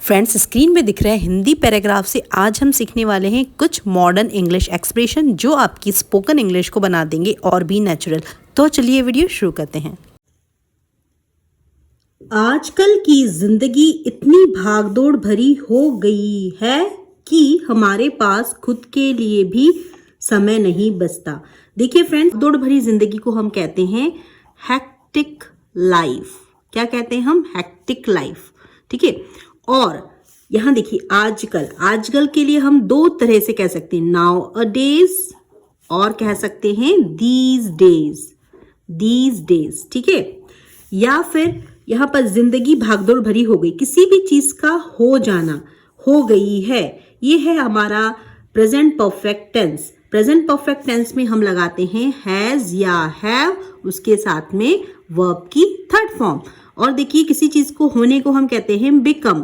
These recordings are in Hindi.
फ्रेंड्स, स्क्रीन में दिख रहे हैं हिंदी पैराग्राफ से आज हम सीखने वाले हैं कुछ मॉडर्न इंग्लिश एक्सप्रेशन जो आपकी स्पोकन इंग्लिश को बना देंगे और भी नेचुरल। तो चलिए वीडियो शुरू करते हैं। आजकल की जिंदगी इतनी भागदौड़ भरी हो गई है कि हमारे पास खुद के लिए भी समय नहीं बचता। देखिए फ्रेंड्स, दौड़ भरी जिंदगी को हम कहते हैं हेक्टिक लाइफ। क्या कहते हैं हम? Hectic life. ठीक है। और यहां देखिए आजकल के लिए हम दो तरह से कह सकते हैं, नाउ अ डेज और कह सकते हैं दीज डेज। ठीक है। या फिर यहां पर जिंदगी भागदौड़ भरी हो गई, किसी भी चीज का हो जाना, हो गई है, ये है हमारा present perfect tense. Present perfect tense में हम लगाते हैं हैज या हैव, उसके साथ में वर्ब की थर्ड फॉर्म। और देखिए किसी चीज को होने को हम कहते हैं बिकम,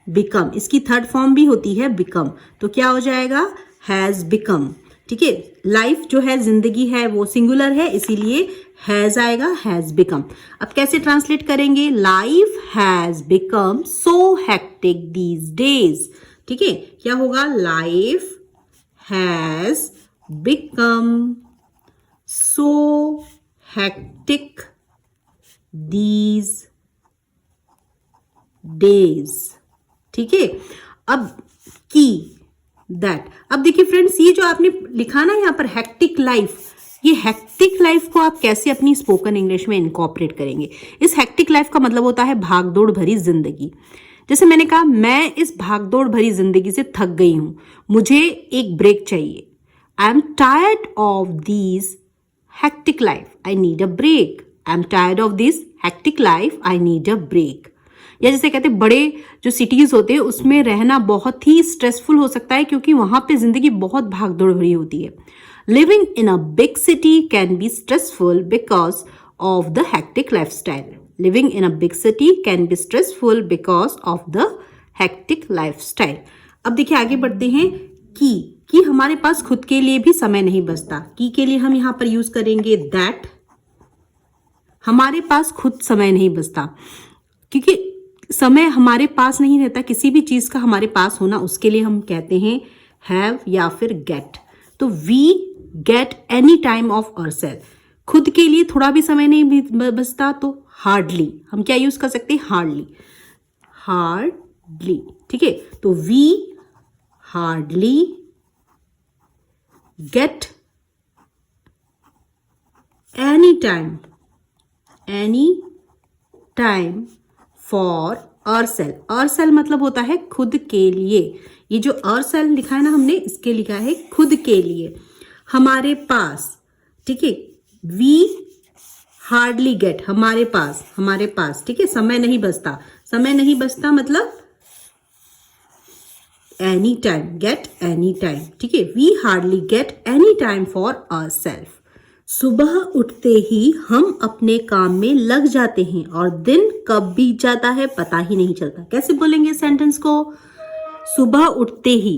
बिकम, इसकी थर्ड फॉर्म भी होती है बिकम। तो क्या हो जाएगा? Has become. ठीक है। लाइफ जो है, जिंदगी है, वो सिंगुलर है, इसीलिए हैज आएगा, हैज बिकम। अब कैसे ट्रांसलेट करेंगे? Life has become so hectic these days. ठीक है। क्या होगा? Life has become so hectic these days. ठीक है। अब की दैट, अब देखिए फ्रेंड्स, ये जो आपने लिखा ना यहाँ पर हेक्टिक लाइफ, ये हेक्टिक लाइफ को आप कैसे अपनी स्पोकन इंग्लिश में इनकॉर्पोरेट करेंगे? इस हेक्टिक लाइफ का मतलब होता है भागदौड़ भरी जिंदगी। जैसे मैंने कहा, मैं इस भागदौड़ भरी जिंदगी से थक गई हूं, मुझे एक ब्रेक चाहिए। I am tired of this hectic life, I need a break. I am tired of this hectic life, I need a break. या जैसे कहते हैं, बड़े जो सिटीज होते हैं उसमें रहना बहुत ही स्ट्रेसफुल हो सकता है, क्योंकि वहां पे जिंदगी बहुत भागदौड़ भरी होती है। Living in a big city can be stressful because of the hectic lifestyle. Living in a big city can be stressful because of the hectic lifestyle. अब देखिए आगे बढ़ते हैं। कि हमारे पास खुद के लिए भी समय नहीं बचता। की के लिए हम यहां पर यूज करेंगे दैट। हमारे पास खुद समय नहीं बचता, क्योंकि समय हमारे पास नहीं रहता। किसी भी चीज का हमारे पास होना, उसके लिए हम कहते हैं हैव या फिर गेट। तो we get any time of ourselves. खुद के लिए थोड़ा भी समय नहीं बचता, तो हार्डली हम क्या यूज कर सकते हैं? हार्डली। ठीक है। तो we hardly get any time for ourselves. Ourselves मतलब होता है खुद के लिए। ये जो आवरसेल्फ लिखा है ना हमने, इसके लिखा है खुद के लिए, हमारे पास। ठीक है। वी हार्डली गेट, हमारे पास। ठीक है। समय नहीं बचता मतलब any time, get any time. ठीक है। We hardly get any time for ourselves. सुबह उठते ही हम अपने काम में लग जाते हैं और दिन कब बीत जाता है पता ही नहीं चलता। कैसे बोलेंगे सेंटेंस को? सुबह उठते ही।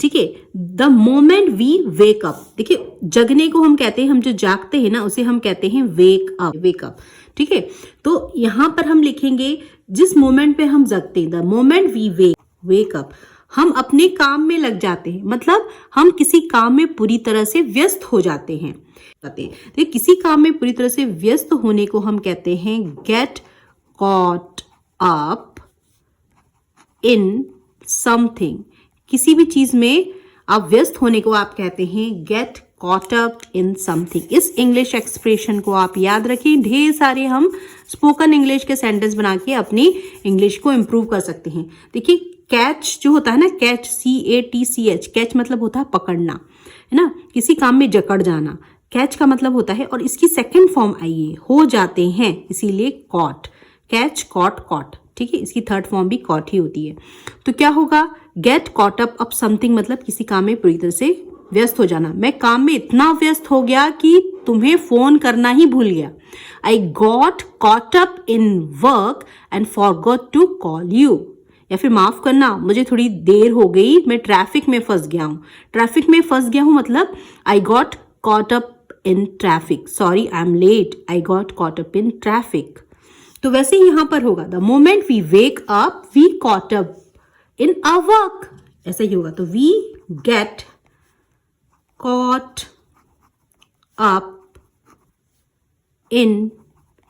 ठीक है। The moment we wake up. देखिए, जगने को हम कहते हैं, हम जो जागते हैं ना, उसे हम कहते हैं वेक अप। ठीक है। तो यहां पर हम लिखेंगे जिस मोमेंट पे हम जगते हैं, the moment we wake up, हम अपने काम में लग जाते हैं, मतलब हम किसी काम में पूरी तरह से व्यस्त हो जाते हैं। तो किसी काम में पूरी तरह से व्यस्त होने को हम कहते हैं gate caught up in something. किसी भी चीज में आप व्यस्त होने को आप कहते हैं gate caught up in something. इस इंग्लिश एक्सप्रेशन को आप याद रखें। ढेर सारे हम स्पोकन इंग्लिश के सेंटेंस बना के अपनी इंग्लिश को इंप्रूव कर सकते हैं। देखिए, कैच जो होता है ना, कैच, CATCH, कैच मतलब होता है पकड़ना, है ना, किसी काम में जकड़ जाना, कैच का मतलब होता है। और इसकी सेकंड फॉर्म आई है, हो जाते हैं, इसीलिए कॉट। Catch, cot. ठीक है। इसकी थर्ड फॉर्म भी कॉट ही होती है। तो क्या होगा? गेट कॉट अप समथिंग मतलब किसी काम में पूरी तरह से व्यस्त हो जाना। मैं काम में इतना व्यस्त हो गया कि तुम्हें फोन करना ही भूल गया। I got caught up in work and forgot to call you. या फिर माफ करना, मुझे थोड़ी देर हो गई, मैं ट्रैफिक में फंस गया हूं मतलब आई got caught up in traffic. Sorry, I'm late. I got caught up in traffic. तो वैसे ही यहां पर होगा, the moment we wake up we caught up in a work, ऐसा ही होगा। तो we get caught up in,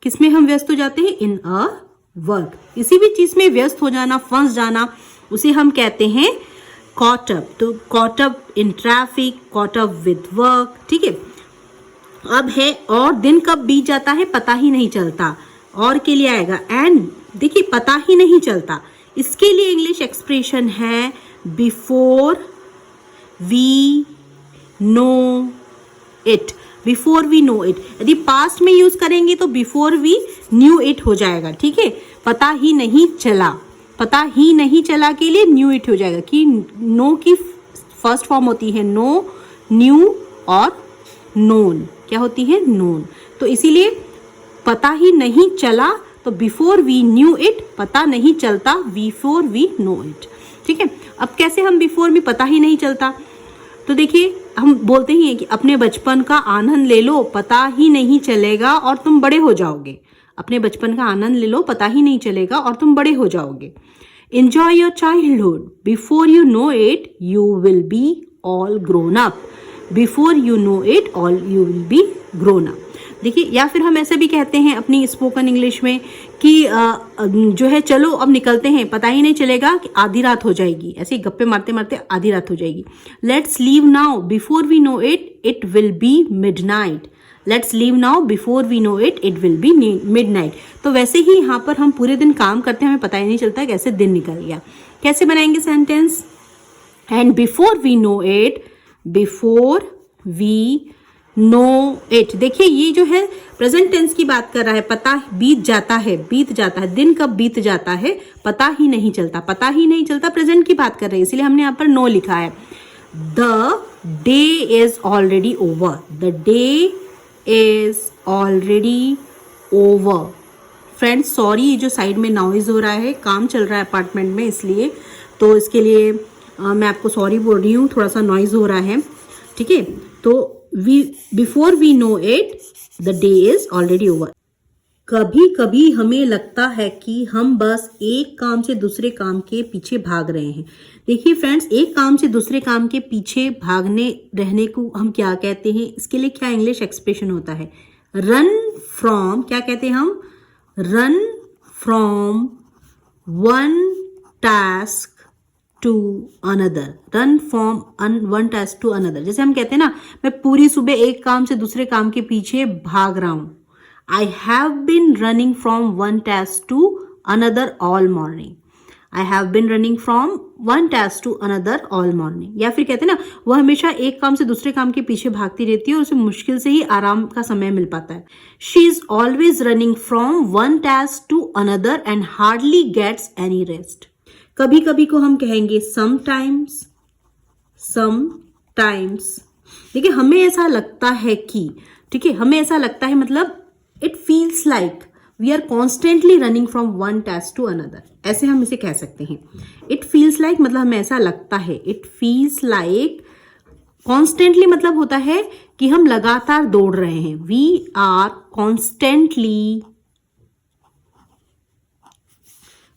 किसमें हम व्यस्त हो जाते हैं? In a work. किसी भी चीज में व्यस्त हो जाना, फंस जाना, उसे हम कहते हैं कॉट अप। तो cot up in traffic, caught up with work, ठीक है। अब है और दिन कब बीत जाता है पता ही नहीं चलता, और के लिए आएगा एंड, देखिए पता ही नहीं चलता, इसके लिए इंग्लिश एक्सप्रेशन है before we know it. Before we know it, यदि पास्ट में यूज करेंगे तो बिफोर वी न्यू इट हो जाएगा, ठीक है। पता ही नहीं चला, पता ही नहीं चला के लिए न्यू इट हो जाएगा, कि नो की फर्स्ट फॉर्म होती है नो, न्यू और नोन, क्या होती है? नोन। तो इसीलिए पता ही नहीं चला, तो बिफोर वी न्यू इट, पता नहीं चलता बिफोर वी नो इट, ठीक है। अब कैसे हम बिफोर में पता ही नहीं चलता, तो देखिए हम बोलते ही हैं कि अपने बचपन का आनंद ले लो, पता ही नहीं चलेगा और तुम बड़े हो जाओगे। अपने बचपन का आनंद ले लो, पता ही नहीं चलेगा और तुम बड़े हो जाओगे। Enjoy your childhood. Before you know it, you will be all grown up. Before you know it, all you will be grown up. देखिए, या फिर हम ऐसे भी कहते हैं अपनी स्पोकन इंग्लिश में कि जो है चलो अब निकलते हैं, पता ही नहीं चलेगा कि आधी रात हो जाएगी, ऐसे ही गप्पे मारते मारते आधी रात हो जाएगी। Let's leave now before we know it, it will be midnight. Let's leave now before we know it, it will be midnight. तो वैसे ही यहाँ पर हम पूरे दिन काम करते हैं, हमें पता ही नहीं चलता कैसे दिन निकल गया। कैसे बनाएंगे sentence? And before we know it, before we know it, देखिए ये जो है प्रेजेंट टेंस की बात कर रहा है। पता बीत जाता है, बीत जाता है, दिन कब बीत जाता है पता ही नहीं चलता, पता ही नहीं चलता, प्रेजेंट की बात कर रहे हैं, इसलिए हमने यहाँ पर नो लिखा है। The day is already over, the day is already over. Friends sorry, ये जो साइड में नॉइज हो रहा है, काम चल रहा है अपार्टमेंट में, इसलिए तो इसके लिए मैं आपको सॉरी बोल रही हूँ, थोड़ा सा नॉइज हो रहा है, ठीक है। तो before we know it, the day is already over. कभी कभी हमें लगता है कि हम बस एक काम से दूसरे काम के पीछे भाग रहे हैं। देखिए फ्रेंड्स, एक काम से दूसरे काम के पीछे भागने रहने को हम क्या कहते हैं? इसके लिए क्या इंग्लिश एक्सप्रेशन होता है? रन फ्रॉम, क्या कहते हैं हम? Run from one task to another, run from one task to another. जैसे हम कहते हैं ना, मैं पूरी सुबह एक काम से दूसरे काम के पीछे भाग रहा हूं। I have been running from one task to another all morning. I have been running from one task to another all morning. या फिर कहते हैं ना, वह हमेशा एक काम से दूसरे काम के पीछे भागती रहती है और उसे मुश्किल से ही आराम का समय मिल पाता है। She is always running from one task to another and hardly gets any rest. कभी कभी को हम कहेंगे sometimes, sometimes। देखिए हमें ऐसा लगता है कि, ठीक है, हमें ऐसा लगता है मतलब it feels like we are constantly running from one task to another, ऐसे हम इसे कह सकते हैं। इट फील्स लाइक मतलब हमें ऐसा लगता है, इट फील्स लाइक। कॉन्स्टेंटली मतलब होता है कि हम लगातार दौड़ रहे हैं। वी आर कॉन्स्टेंटली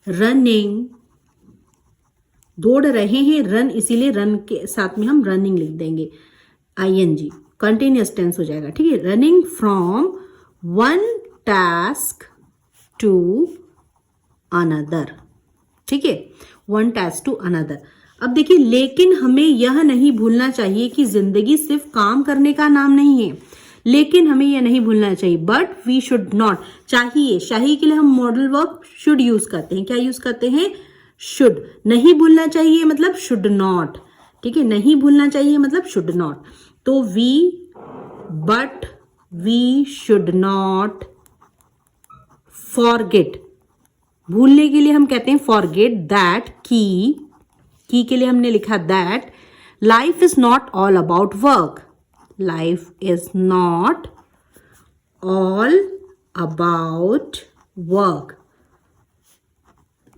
रनिंग, दौड़ रहे हैं, रन, इसीलिए रन के साथ में हम रनिंग लिख देंगे, ING, कंटिन्यूअस टेंस हो जाएगा, ठीक है। Running from one task to another, ठीक है, वन टास्क टू अनदर। अब देखिए, लेकिन हमें यह नहीं भूलना चाहिए कि जिंदगी सिर्फ काम करने का नाम नहीं है। लेकिन हमें यह नहीं भूलना चाहिए, बट वी शुड नॉट, चाहिए, चाहिए के लिए हम मॉडल वर्ब शुड यूज करते हैं। क्या यूज करते हैं? शुड। नहीं भूलना चाहिए मतलब शुड नॉट, ठीक है, नहीं भूलना चाहिए मतलब शुड नॉट। तो but we should not forget, भूलने के लिए हम कहते हैं फॉरगेट, दैट की के लिए हमने लिखा that life is not all about work, life is not all about work.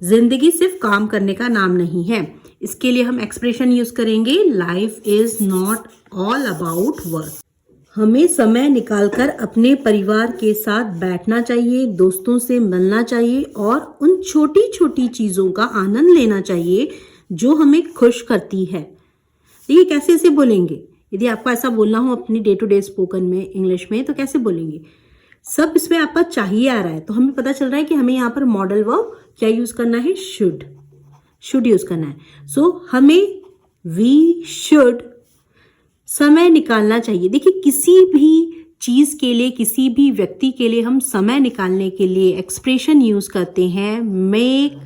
जिंदगी सिर्फ काम करने का नाम नहीं है। इसके लिए हम एक्सप्रेशन यूज करेंगे life is not all about work. हमें समय निकालकर अपने परिवार के साथ बैठना चाहिए, दोस्तों से मिलना चाहिए और उन छोटी छोटी चीज़ों का आनंद लेना चाहिए जो हमें खुश करती है। देखिए कैसे ऐसे बोलेंगे, यदि आपको ऐसा बोलना हो अपनी डे टू डे स्पोकन में इंग्लिश में तो कैसे बोलेंगे? सब इसमें आपका चाहिए आ रहा है, तो हमें पता चल रहा है कि हमें यहाँ पर मॉडल वर्ब क्या यूज़ करना है? शुड यूज़ करना है। सो हमें वी शुड समय निकालना चाहिए। देखिए किसी भी चीज़ के लिए, किसी भी व्यक्ति के लिए हम समय निकालने के लिए एक्सप्रेशन यूज़ करते हैं make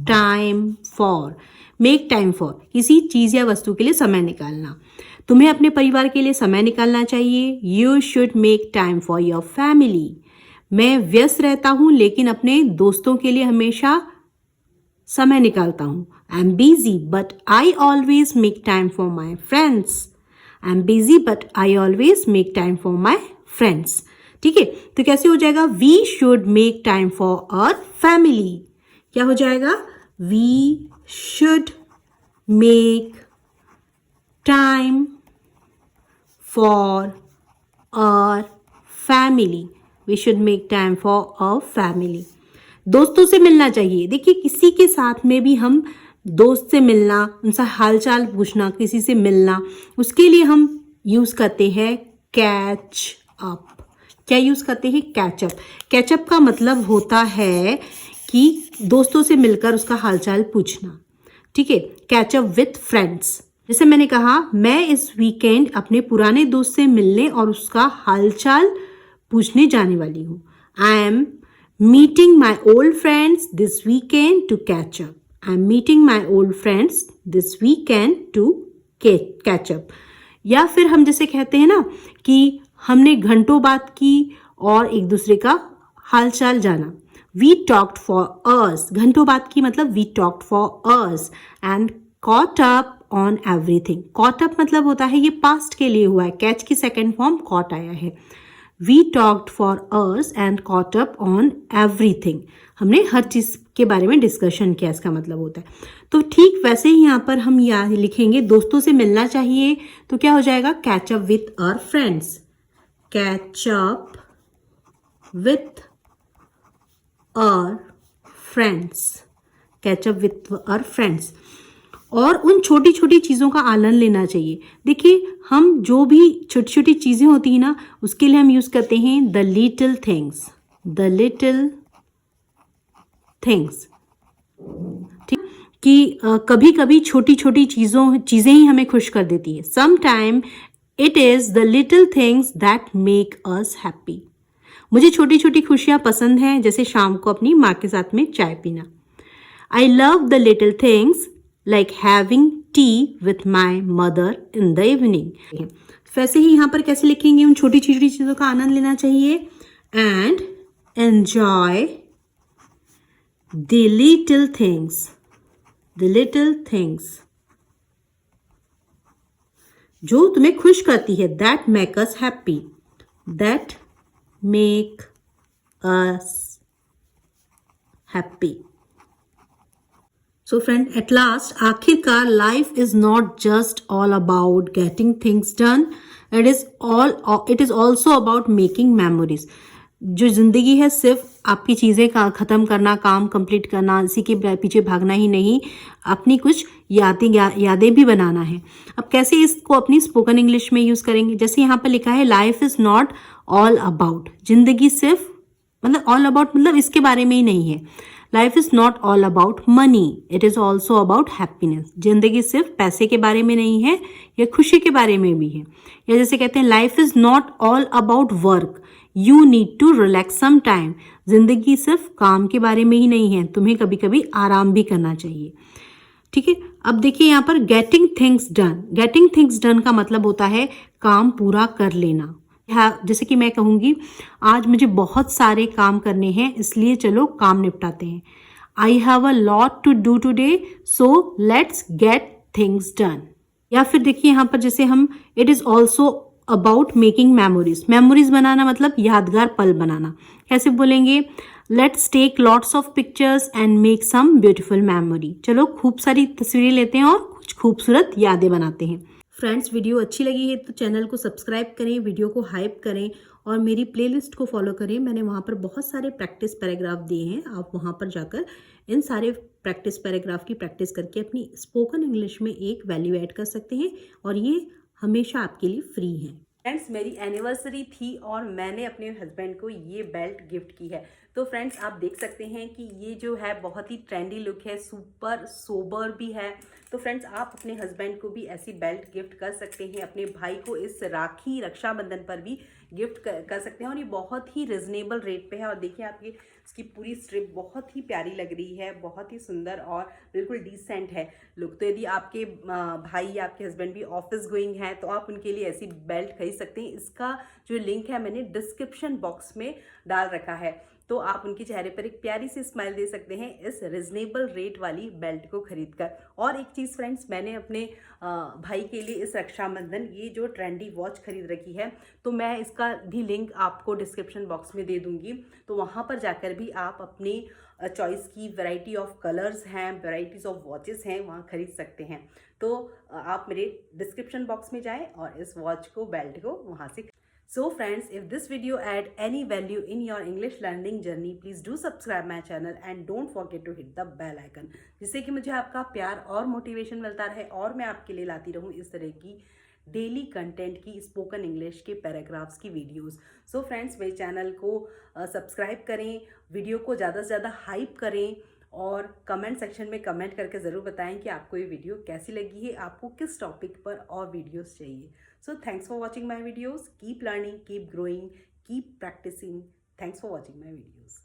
time for. Make time for किसी चीज़ या वस्तु के लिए समय निकालना। तुम्हें अपने परिवार के लिए समय निकालना चाहिए। You should make time for your family. मैं व्यस्त रहता हूँ लेकिन अपने दोस्तों के लिए हमेशा समय निकालता हूँ। I am busy but I always make time for my friends. I am busy but I always make time for my friends. ठीक है, तो कैसे हो जाएगा? We should make time for our family. क्या हो जाएगा? We should make time for our family. We should make time for our family. दोस्तों से मिलना चाहिए। देखिए किसी के साथ में भी हम दोस्त से मिलना, उनसे हालचाल पूछना, किसी से मिलना, उसके लिए हम यूज़ करते हैं कैच अप। क्या यूज़ करते हैं? कैचअप। कैचअप का मतलब होता है कि दोस्तों से मिलकर उसका हालचाल पूछना। ठीक है, कैचअप विथ फ्रेंड्स। जैसे मैंने कहा मैं इस वीकेंड अपने पुराने दोस्त से मिलने और उसका हालचाल पूछने जाने वाली हूँ। I M meeting my old friends this weekend to catch up. I'm meeting my old friends this weekend to catch up. या फिर हम जैसे कहते हैं ना कि हमने घंटों बात की और एक दूसरे का हालचाल जाना। We talked for hours. घंटों बात की मतलब we talked for hours and caught up on everything. Caught up मतलब होता है ये past के लिए हुआ है, catch की सेकेंड फॉर्म caught आया है। We talked for hours and caught up on everything. हमने हर चीज़ के बारे में डिस्कशन किया, इसका मतलब होता है। तो ठीक वैसे ही यहाँ पर हम यहाँ लिखेंगे दोस्तों से मिलना चाहिए, तो क्या हो जाएगा? Catch up with our friends. Catch up with our friends. Catch up with our friends. और उन छोटी छोटी चीज़ों का आनंद लेना चाहिए। देखिए हम जो भी छोटी छोटी चीज़ें होती हैं ना, उसके लिए हम यूज़ करते हैं the little things. The little things. ठीक कि कभी कभी छोटी छोटी चीज़ें ही हमें खुश कर देती है। Some time it is the little things that make us happy. मुझे छोटी छोटी खुशियाँ पसंद हैं, जैसे शाम को अपनी माँ के साथ में चाय पीना। I love the little things like having tea with my mother in the evening. वैसे ही यहाँ पर कैसे लिखेंगे? उन छोटी छोटी चीज़ों का आनंद लेना चाहिए and enjoy the little things. The little things जो तुम्हें खुश करती है, that make us happy. That make us happy. So friend at last आखिरकार life is not just all about getting things done, it is also about making memories. जो जिंदगी है सिर्फ आपकी चीज़ें का ख़त्म करना, काम कंप्लीट करना, इसी के पीछे भागना ही नहीं, अपनी कुछ यादें भी बनाना है। अब कैसे इसको अपनी स्पोकन इंग्लिश में यूज़ करेंगे? जैसे यहाँ पर लिखा है life is not all about. जिंदगी सिर्फ मतलब ऑल अबाउट मतलब इसके बारे में ही नहीं है। Life is not all about money, it is also about happiness. जिंदगी सिर्फ पैसे के बारे में नहीं है, या खुशी के बारे में भी है। या जैसे कहते हैं life is not all about work, you need to relax some time. जिंदगी सिर्फ काम के बारे में ही नहीं है, तुम्हें कभी कभी आराम भी करना चाहिए। ठीक है, अब देखिए यहाँ पर getting things done. Getting things done का मतलब होता है काम पूरा कर लेना। जैसे कि मैं कहूँगी आज मुझे बहुत सारे काम करने हैं, इसलिए चलो काम निपटाते हैं। I have a lot to do today, so let's get things done. या फिर देखिए यहाँ पर जैसे हम it is also about making memories. Memories बनाना मतलब यादगार पल बनाना। कैसे बोलेंगे? Let's take lots of pictures and make some beautiful memory. चलो खूब सारी तस्वीरें लेते हैं और कुछ खूबसूरत यादें बनाते हैं। फ्रेंड्स, वीडियो अच्छी लगी है तो चैनल को सब्सक्राइब करें, वीडियो को हाइप करें और मेरी प्लेलिस्ट को फॉलो करें। मैंने वहाँ पर बहुत सारे प्रैक्टिस पैराग्राफ दिए हैं, आप वहाँ पर जाकर इन सारे प्रैक्टिस पैराग्राफ की प्रैक्टिस करके अपनी स्पोकन इंग्लिश में एक वैल्यू ऐड कर सकते हैं और ये हमेशा आपके लिए फ्री है। फ्रेंड्स, मेरी एनिवर्सरी थी और मैंने अपने हस्बैंड को ये बेल्ट गिफ्ट की है। तो फ्रेंड्स, आप देख सकते हैं कि ये जो है बहुत ही ट्रेंडी लुक है, सुपर सोबर भी है। तो फ्रेंड्स, आप अपने हस्बैंड को भी ऐसी बेल्ट गिफ्ट कर सकते हैं, अपने भाई को इस राखी रक्षाबंधन पर भी गिफ्ट कर सकते हैं और ये बहुत ही रिजनेबल रेट पे है। और देखिए, आप ये इसकी पूरी स्ट्रिप बहुत ही प्यारी लग रही है, बहुत ही सुंदर और बिल्कुल डिसेंट है लुक। तो यदि आपके भाई या आपके हस्बैंड भी ऑफिस गोइंग हैं तो आप उनके लिए ऐसी बेल्ट खरीद सकते हैं। इसका जो लिंक है मैंने डिस्क्रिप्शन बॉक्स में डाल रखा है, तो आप उनके चेहरे पर एक प्यारी सी स्माइल दे सकते हैं इस रिजनेबल रेट वाली बेल्ट को खरीदकर। और एक चीज़ फ्रेंड्स, मैंने अपने भाई के लिए इस रक्षाबंधन ये जो ट्रेंडी वॉच खरीद रखी है, तो मैं इसका भी लिंक आपको डिस्क्रिप्शन बॉक्स में दे दूंगी। तो वहाँ पर जाकर भी आप अपनी चॉइस की वैरायटी ऑफ कलर्स हैं, वैराइटीज़ ऑफ वॉचेस हैं, वहाँ खरीद सकते हैं। तो आप मेरे डिस्क्रिप्शन बॉक्स में जाएं और इस वॉच को, बेल्ट को वहाँ से। So friends, if this video add any value in your English learning journey, please do subscribe my channel and don't forget to hit the bell icon, जिससे कि मुझे आपका प्यार और मोटिवेशन मिलता रहे और मैं आपके लिए लाती रहूँ इस तरह की डेली कंटेंट की स्पोकन इंग्लिश के पैराग्राफ्स की वीडियोस। सो फ्रेंड्स, मेरे चैनल को सब्सक्राइब करें, वीडियो को ज़्यादा से ज़्यादा हाइप करें और कमेंट सेक्शन में कमेंट करके ज़रूर बताएं कि आपको ये वीडियो कैसी लगी है, आपको किस टॉपिक पर और वीडियोस चाहिए। So thanks for watching my videos, keep learning, keep growing, keep practising. Thanks for watching my videos.